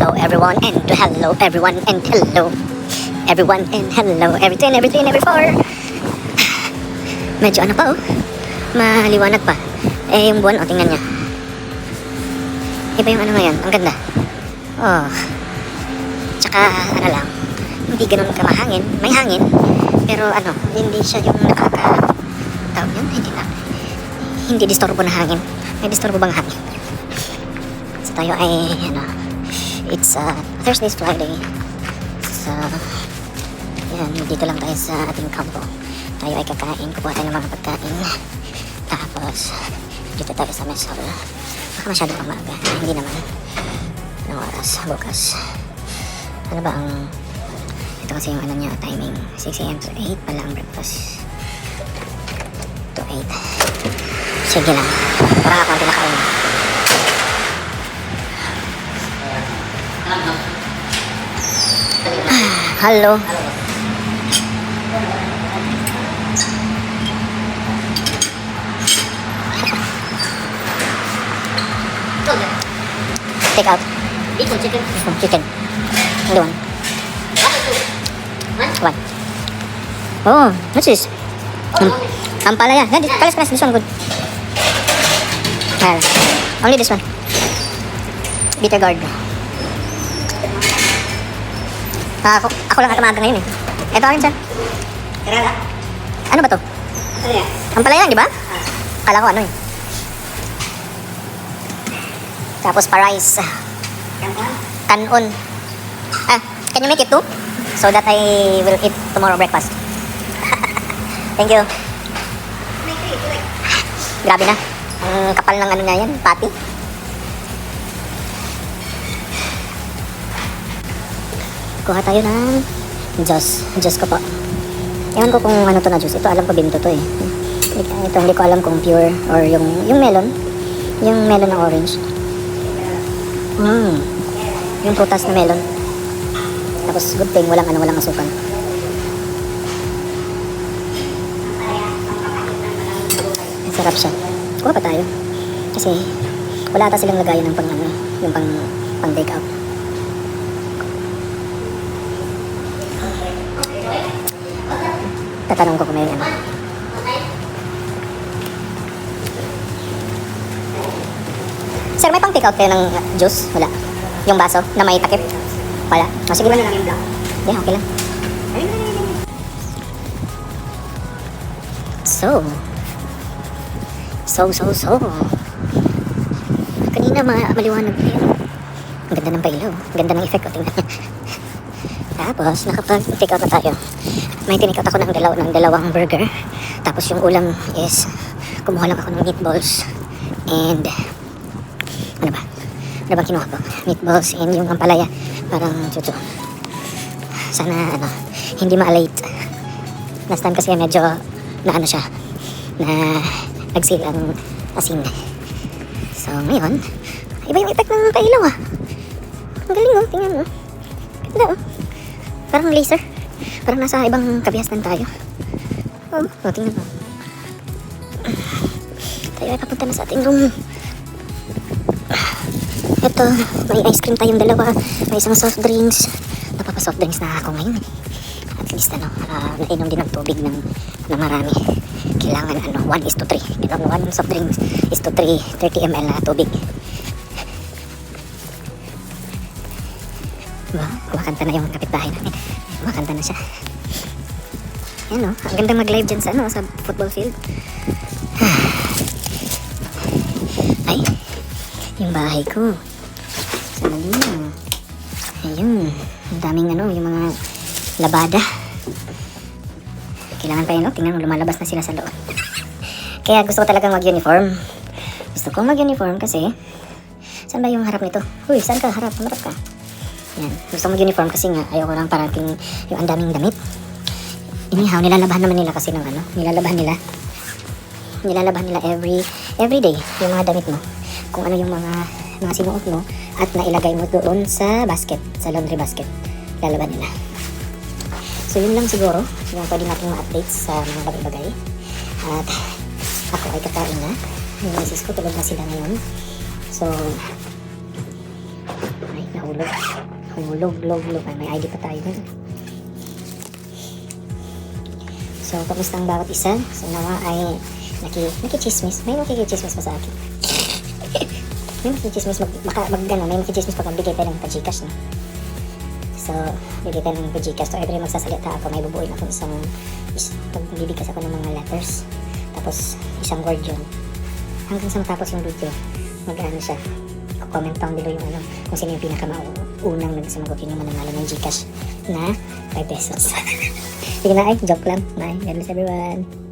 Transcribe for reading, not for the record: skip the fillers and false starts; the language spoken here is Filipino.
hello everyone and hello everyone and hello everyone and hello everything every four. Medyo ano pa oh, maliwanag pa. Eh yung buwan oh, tingnan niya. Iba yung ano ngayon, ang ganda. Oh. Tsaka ano lang, hindi ganun kamahangin, may hangin, pero ano, hindi siya yung tawag yun, hindi disturbo na hangin. May disturbo bang hangin? So tayo ay ano, it's Thursday's Friday. So yan, dito lang tayo sa ating kampo. Tayo ay kakain, kukuha tayo ng mga pagkain. Tapos dito tayo sa mess hall. Baka masyadong umaga, hindi naman. Anong oras? Bukas. Ano ba ang ito kasi yung ano niya, timing 6 AM to 8 pala ang breakfast. To 8. Sige lang, parang ako ang pinakain. Hello. Take out. Beef or chicken? Chicken. Only one. One. Oh, what's this? Ampalaya. Yeah, palas. This one good. Only this one. Bitter gourd. Ako lang at umaga ngayon eh. Ito akin, sir. Ano ba to? Ampalaya lang, di ba? Kala ko ano eh. Tapos pa-rice. Kanon. Can you make it too? So that I will eat tomorrow breakfast. Thank you. Grabe na. Ang kapal ng ano niya yan, patty. Kuha tayo ng juice ko po. Ewan ko kung ano to na juice. Ito alam ko binto to eh. Ito hindi ko alam kung pure or yung melon. Yung melon ng orange. Yung prutas na melon. Tapos good thing walang asukal. Sarap siya. Kuha pa tayo. Kasi wala ata silang lagayan ng yung pang take out. Tatanong ko kung may ano. Sir, may pang take out kayo ng juice? Wala. Yung baso na may takip? Wala. O, sige. Wala lang yung black. Yeah, okay lang. So. Kanina maliwanag pa yun. Ang ganda ng pailaw. Ang ganda ng effect. O, tingnan. Tapos, nakapag-take out na tayo. May tinikout ako ng dalawang burger. Tapos yung ulam is kumuha lang ako ng meatballs. And ano ba? Ano bang kinuha ko? Meatballs and yung ampalaya. Parang chucho. Sana hindi ma-late. Last time kasi medyo na siya. Na nagsil ang asin. So ngayon, iba yung effect ng pailaw ah. Ang galing oh, tingnan mo. Ganda oh. Parang laser. Parang nasa ibang kabihasnan tayo. Oh, tingnan mo. Tayo ay papunta na sa ating room. Ito, may ice cream tayong dalawa. May isang soft drinks. Napapa-soft drinks na ako ngayon. At least nainom din ng tubig ng marami. Kailangan 1:3. 1 soft drinks is to 30 ml na tubig. Diba? Kumakanta na yung kapitbahay namin. Kumakanta na siya. Yan o, ang ganda mag-live dyan sa football field. Ay, yung bahay ko. Sa malino. Ayun, ang daming yung mga labada. Kailangan pa yun, tingnan mo, lumalabas na sila sa loob. Kaya gusto ko talagang mag-uniform. Gusto ko mag-uniform kasi, saan ba yung harap nito? Uy, saan ka? Harap ka. Yan, gusto ko mag-uniform kasi nga, ayoko lang parating yung ang daming damit. Inihaw, nilalabahan naman nila kasi nilalabahan nila every day yung mga damit mo. Kung ano yung mga sinuot mo at nailagay mo doon sa basket, sa laundry basket. Lalaban nila. So yun lang siguro yung pwede natin ma-update sa mga bagay-bagay. At ako ay kakain na. Yung misis ko tulog na sila ngayon. So ay, hulog. Hulog, log. Ay, may ID pa tayo dun. So, kamusta ang bawat isa? So, nawa ay nakichismis. May makikichismis pa sa akin. May makichismis may makichismis pag magbigay tayo ng pa-Gcash, no? So, bigay tayo ng pa-Gcash. So, every magsasalita ako, may bubuin ako pagbibigkas ako ng mga letters. Tapos, isang word yun. Hanggang sa matapos yung video, mag-ano siya. Comment down below yung kung sino yung pinakamaunang nagsumagot, yun yung mananalo ng Gcash na 5 pesos. Sige na, joke lang. Bye. God bless everyone.